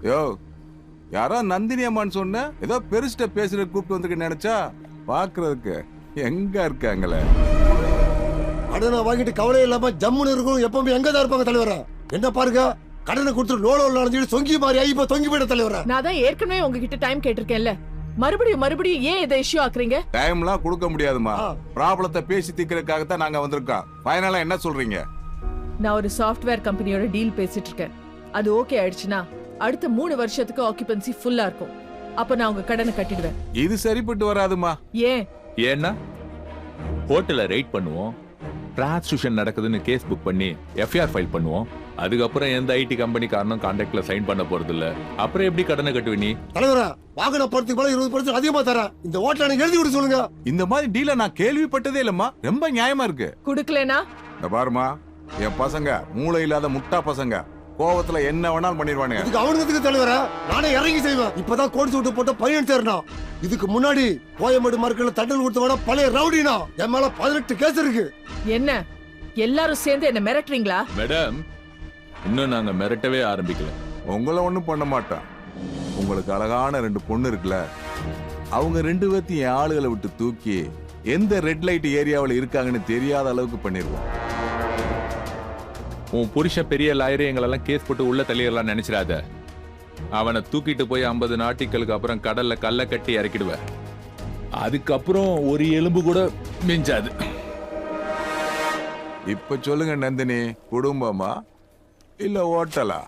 யோ யாரோ நந்தினி அம்மான்னு சொன்ன ஏதோ பெருசிட்ட பேசுற கூப்பிட்டு வந்துருக்கு நினைச்சா பாக்குறதுக்கு எங்க இருக்காங்களே. கடனை வாங்கிட்டு கவலை இல்லாம ஜம்முன்னு இருக்கும் எப்பவுமே எங்கதான் இருப்பாங்க தலைவரா. என்ன பாருங்க கடனை கொடுத்துட்டு லோலோ நடந்துட்டு சொங்கி மாதிரி ஆகி இப்ப தொங்கி போயிட்ட தலைவரா. நான் தான் ஏற்கனவே உங்ககிட்ட டைம் கேட்டிருக்கேன்ல, மறுபடியும் ஏன் இதை இஷ்யூ ஆக்குறீங்க? டைம்லாம் கொடுக்க முடியாதுமா. ப்ராப்ளத்தை பேசி தீர்க்கறதுக்காக தான் நாங்க வந்திருக்கோம். ஃபைனலா என்ன சொல்றீங்க? நான் ஒரு சாஃப்ட்வேர் கம்பெனியோட டீல் பேசிட்டு இருக்கேன். அது ஓகே ஆயிடுச்சுன்னா அடுத்த 3 வருஷத்துக்கு ஆக்குபென்சி ஃபுல்லா இருக்கும். அப்ப நான் உங்க கடனை கட்டிடுவேன். இது சரிப்பட்டு வராதுமா. ஏன்னா ஹோட்டலை ரைட் பண்ணுவோம், டிரான்ஸ்டியூஷன் நடக்குதுன்னு கேஸ் புக் பண்ணி எஃப்ஐஆர் ஃபைல் பண்ணுவோம். அதுக்கப்புறம் எந்த ஐடி கம்பெனி காரணம் கான்ட்ராக்ட்ல சைன் பண்ண போறது இல்ல. அப்புறம் எப்படி கடனை கட்டுவ நீ? தலைவரா வாகன பணத்துக்கு மேல 20% அதிகமா தரேன். இந்த ஹோட்டலை எனக்கு எழுதி கொடுத்து சொல்லுங்க. இந்த மாதிரி டீல நான் கேள்விப்பட்டதே இல்லம்மா. ரொம்ப நியாயமா இருக்கு. குடுக்கலனா இந்த பாருமா, என் பசங்க மூளை இல்லாத முட்டா பசங்க கோவத்துல என்ன வேணாலும் பண்ணிடுவானுங்க. இதுக்கு அவனுக்கு தலைவரா நானே இறங்கி செய்வேன். இப்பதான் கோடி சூட்டு போட்டு பையன் சேரணும். இதுக்கு முன்னாடி கோயம்பேடு மார்க்கெட்ல தண்டல் கொடுத்தவன பழைய ரவுடினா. என் மேல 18 கேஸ் இருக்கு. என்ன எல்லாரும் சேர்ந்து என்ன மிரட்டுறீங்களா? மேடம், இன்னும் நாங்க மிரட்டவே ஆரம்பிக்கல. உங்களை ஒண்ணும் பண்ண மாட்டான். உங்களுக்கு அழகான 2 பொண்ணு இருக்குல்ல, அவங்க 2 பேர்த்தையும் என் ஆளுகளை விட்டு தூக்கி எந்த ரெட் லைட் ஏரியாவில் இருக்காங்கன்னு தெரியாத அளவுக்கு பண்ணிடுவோம். உன் புருஷன் பெரிய லாயரு எங்களெல்லாம் கேஸ் போட்டு உள்ள தள்ளிடலாம் நினைச்சிடாத. அவனை தூக்கிட்டு போய் 50 நாட்டிகளுக்கு அப்புறம் கடல்ல கல்ல கட்டி இறக்கிடுவேன். அதுக்கப்புறம் ஒரு எலும்பு கூட மிஞ்சாது. இப்ப சொல்லுங்க நந்தினி, குடும்பமா இல்ல ஹோட்டலா?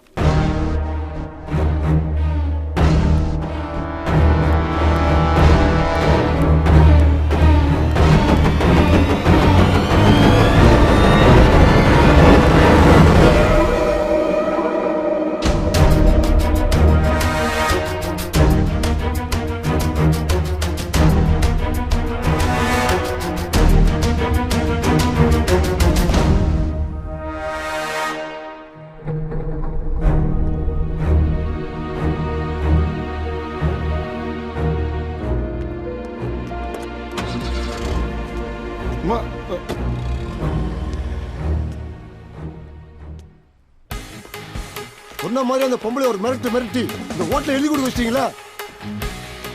சொன்ன மாதிரி அந்த பொம்பளை ஒரு மிரட்டி இந்த ஹோட்டலை எழுதி கொடுத்து வச்சிட்டீங்களா?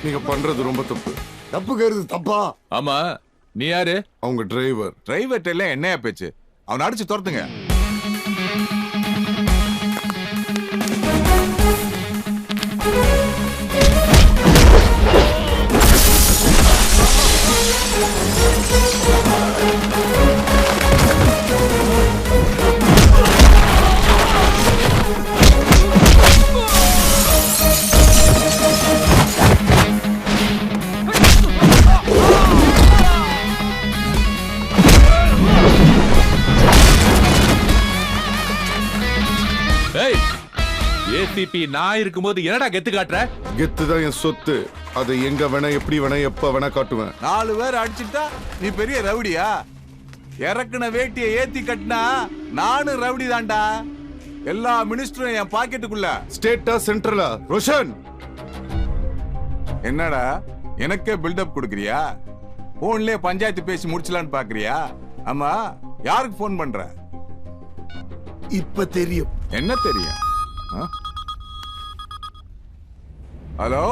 நீங்க பண்றது ரொம்ப தப்பு. தப்பு கேருது தப்பா? ஆமா, நீ யாரு? அவங்க டிரைவர். டிரைவர்ட்ட எல்லாம் என்னையா பேச்சு? அவனை அடிச்சு துரத்துங்க. ஏசிபி நான் இருக்கும்போது என்னடா கெத்து காட்டுற? கெத்து தான் என் சொத்து. அதை எங்க வேணா எப்படி வேணா எப்ப வேணா காட்டுவேன். 4 பேர் அடிச்சுட்டா நீ பெரிய ரவுடியா? இறக்குன வேட்டியை ஏத்தி கட்டினா நானும் ரவுடி தான்டா. எல்லா மினிஸ்டரும் என் பாக்கெட்டுக்குள்ள. ஸ்டேட்டா சென்ட்ரலா? ரோஷன், என்னடா எனக்கே பில்டப் கொடுக்கறியா? போன்லயே பஞ்சாயத்து பேசி முடிச்சலான்னு பாக்குறியா? ஆமா, யாருக்கு போன் பண்ற? இப்ப தெரியும். என்ன தெரியும்? ஹலோ,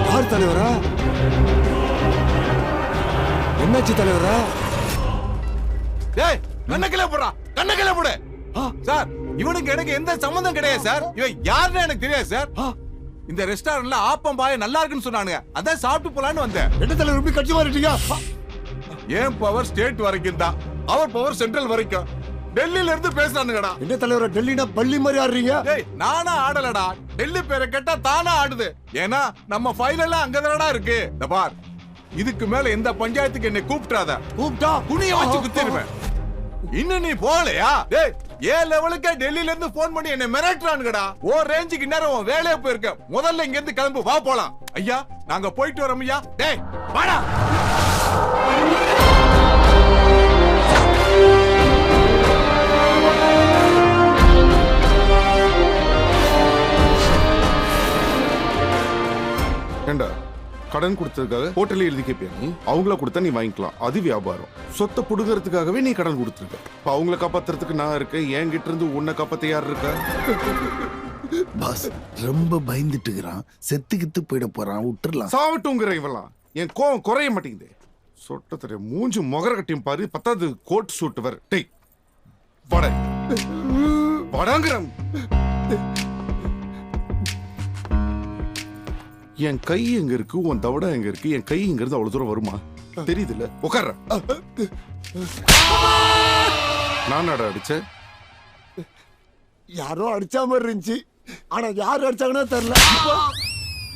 யார் தலைவரா? என்னாச்சு தலைவரா? டேய் கண்ணக்கில போடா, கண்ணக்கில போடு. சார், இவனுக்கு எனக்கு எந்த சம்பந்தம் கிடையாது சார். இவன் யாருன்னு எனக்கு தெரியாது சார். இந்த ரெஸ்டாரண்ட்ல ஆப்பம் பாய நல்லா இருக்குன்னு சொன்னானுங்க, அதான் சாப்பிட்டு போலான்னு வந்தேன். என்ன தலைவர் இப்படி கட்சி மாறிட்டீங்க? ஏன் பவர் ஸ்டேட் வரைக்கும் தான், அவர் பவர் சென்ட்ரல் வரைக்கும். டெல்லியில இருந்து பேசுறானுங்கடா. என்ன தலைவரா டெல்லினா பள்ளி மாதிரி ஆடுறீங்க? டேய் நானா ஆடலடா, டெல்லி பேரை கேட்டா தானா ஆடுது. ஏன்னா நம்ம ஃபைனலா அங்கதானடா இருக்கு. இந்த பார், இதுக்கு மேல எந்த பஞ்சாயத்துக்கு என்னை கூப்பிட்டாத. கூப்பிட்டா புனிய வச்சு குத்திடுவேன். இன்னும் நீ போகலையா? டேய் ஏ லெவலுக்கு டெல்லியில இருந்து போன் பண்ணி என்ன மிரட்டுறானுங்கடா. ஓ ரேஞ்சுக்கு நேரம் உன் வேலையை போயிருக்க. முதல்ல இங்க இருந்து கிளம்பு, வா போலாம். ஐயா நாங்க போயிட்டு வரோம் ஐயா. டேய் வாடா. ஏண்டா கடன் கொடுத்ததுக்காக ஹோட்டல்ல எழுதி கேட்பியா நீ? அவங்கள கொடுத்தா நீ வாங்கிக்கலாம், அது வியாபாரம். சொத்தை புடுகிறதுக்காகவே நீ கடன் கொடுத்துருக்க. இப்ப அவங்கள காப்பாத்துறதுக்கு நான் இருக்கேன், என்கிட்ட இருந்து உன்னை காப்பாத்த யார் இருக்கா? பாஸ் ரொம்ப பயந்துட்டு இருக்கிறான், செத்துக்கிட்டு போயிட போறான், விட்டுறலாம். சாவட்டுங்கிற இவெல்லாம் என் கோவம் குறைய மாட்டேங்குது. சொட்ட தெரிய மூஞ்சி முகர கட்டியும் பாரு, பத்தாவது கோட் சூட் வர. டேய் பட படங்கிற என் கை எங்க இருக்கு, உன் தவடை எங்க இருக்கு, என் கை இங்க இருந்து அவ்வளவு தூரம் வருமா? தெரியுது இல்ல? உட்கார. நான் அடிச்சேன். யாரோ அடிச்சா மாதிரி இருந்துச்சு, ஆனா யாரு அடிச்சாங்கன்னா தெரியல.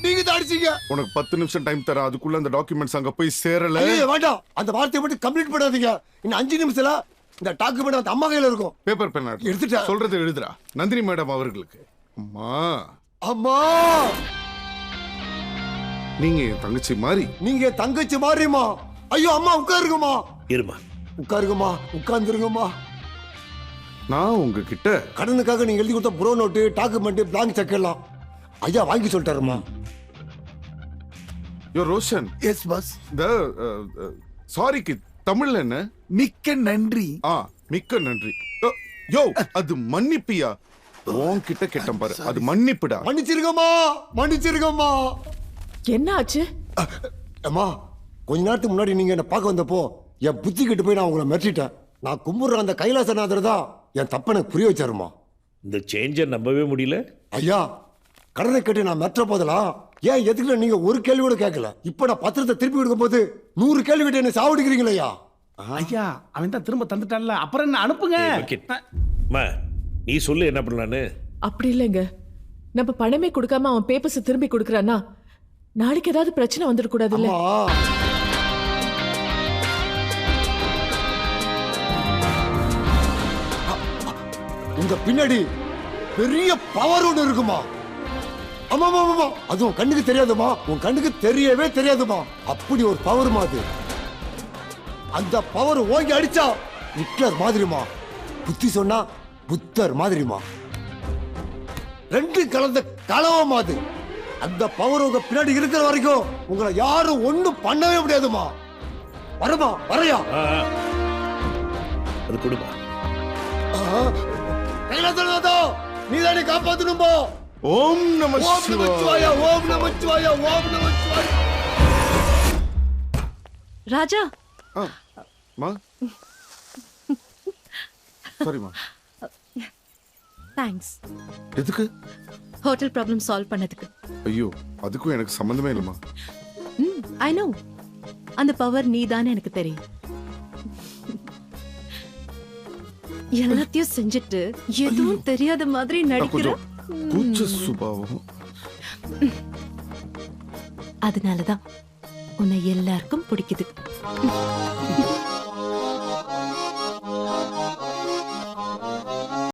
நீங்க தான் அடிச்சீங்க. உனக்கு 10 நிமிஷம் டைம் தர, அதுக்குள்ள அந்த டாக்குமெண்ட்ஸ் அங்க போய் சேரல. ஐயோ வேண்டாம், அந்த வார்த்தையை மட்டும் கம்ப்ளீட் பண்ணாதீங்க. இன்னும் 5 நிமிஷத்துல இந்த டாக்குமெண்ட் அந்த அம்மா கையில இருக்கும். பேப்பர் பென் எடுத்துட்டேன். சொல்றது எழுதுறா. நந்தினி மேடம் அவர்களுக்கு. அம்மா அம்மா நீங்க என் தங்கச்சி மாதிரி. நீங்க தங்கச்சி மாதிரிமா. ஐயோ அம்மா உட்காருங்கம்மா. இருமா, உட்காருங்கம்மா, உட்கார்ந்துருங்கம்மா. நான் உங்ககிட்ட கடனுக்காக நீங்க எழுதி கொடுத்த pro note, document, blank cheque எல்லாம் ஐயா வாங்கி சொல்லிட்டாருமா. யோ ரோஷன். Yes boss. இந்த சாரிக்கு தமிழ்ல என்ன? மிக்க நன்றி. மிக்க நன்றி. யோ அது மன்னிப்பியா? உன்கிட்ட கேட்டேன் பாரு, அது மன்னிப்புடா. மன்னிச்சிருங்கம்மா, மன்னிச்சிருங்கம்மா. என்ன ஆச்சு? அம்மா கொஞ்ச நேரத்துக்கு முன்னாடி நீங்க என்ன பார்க்க வந்தப்போ என் புத்தி கிட்ட போய் நான் உங்களை மிரட்டிட்டேன். நான் கும்பிடுற அந்த கைலாசநாதர் தான் என் தப்ப எனக்கு புரிய வச்சாருமா. இந்த சேஞ்சை நம்பவே முடியல ஐயா. கடனை கட்டி நான் மெற்ற போதெல்லாம் ஏன் எதுக்குல நீங்க ஒரு கேள்வி கூட கேட்கல. இப்ப நான் பத்திரத்தை திருப்பி கொடுக்கும் போது 100 கேள்வி கிட்ட என்ன சாவடிக்கிறீங்களா ஐயா? ஐயா அவன் தான் திரும்ப தந்துட்டான்ல, அப்புறம் என்ன அனுப்புங்க. அம்மா நீ சொல்லு என்ன பண்ணலான்னு. அப்படி இல்லைங்க, நம்ம பணமே கொடுக்காம அவன் பேப்பர்ஸ் திரும்பி கொடுக்கறான்னா நாளைக்கு ஏதாவது பிரச்சனை வந்துடக்கூடாது இல்ல? அம்மா உங்க பின்னாடி பெரிய பவர் ஒண்ணு இருக்குமா. ஆமா ஆமா ஆமா, அது உன் கண்ணுக்கு தெரியாதுமா, உன் கண்ணுக்கு தெரியவே தெரியாதுமா. அப்படி ஒரு பவர் அது. அந்த பவர் ஓங்கி அடிச்சா ஹிட்லர் மாதிரிமா, புத்தி சொன்னா புத்தர் மாதிரிமா. ரெண்டு கலந்த கலவமா அது. அந்த பவர் உங்க பின்னாடி இருக்கிற வரைக்கும் உங்களை யாரும் ஒண்ணும் பண்ணவே முடியாதுமா. வரமா வரையா அது கொடுமா. நீதானே காப்பாத்தணும்போ. ஓம் நம ஓம் நமச்சிவாய, ஓம் நமச்சிவாய, ஓம் நமச்சிவாய. ராஜா மா சாரிமா. தேங்க்ஸ். எதுக்கு? ஹோட்டல் ப்ராப்ளம் சால்வ் பண்ணதுக்கு. ஐயோ அதுக்கும் எனக்கு சம்பந்தமே இல்லைம்மா. ஐ நோ, அந்த பவர் நீதானே எனக்கு தெரியும். எல்லாத்தையும் செஞ்சுட்டு எதுவும் தெரியாத மாதிரி நடிக்கிற. கொஞ்சம் கூச்ச சுபாவம். அதனாலதான் உன்னை எல்லாருக்கும் பிடிக்குது.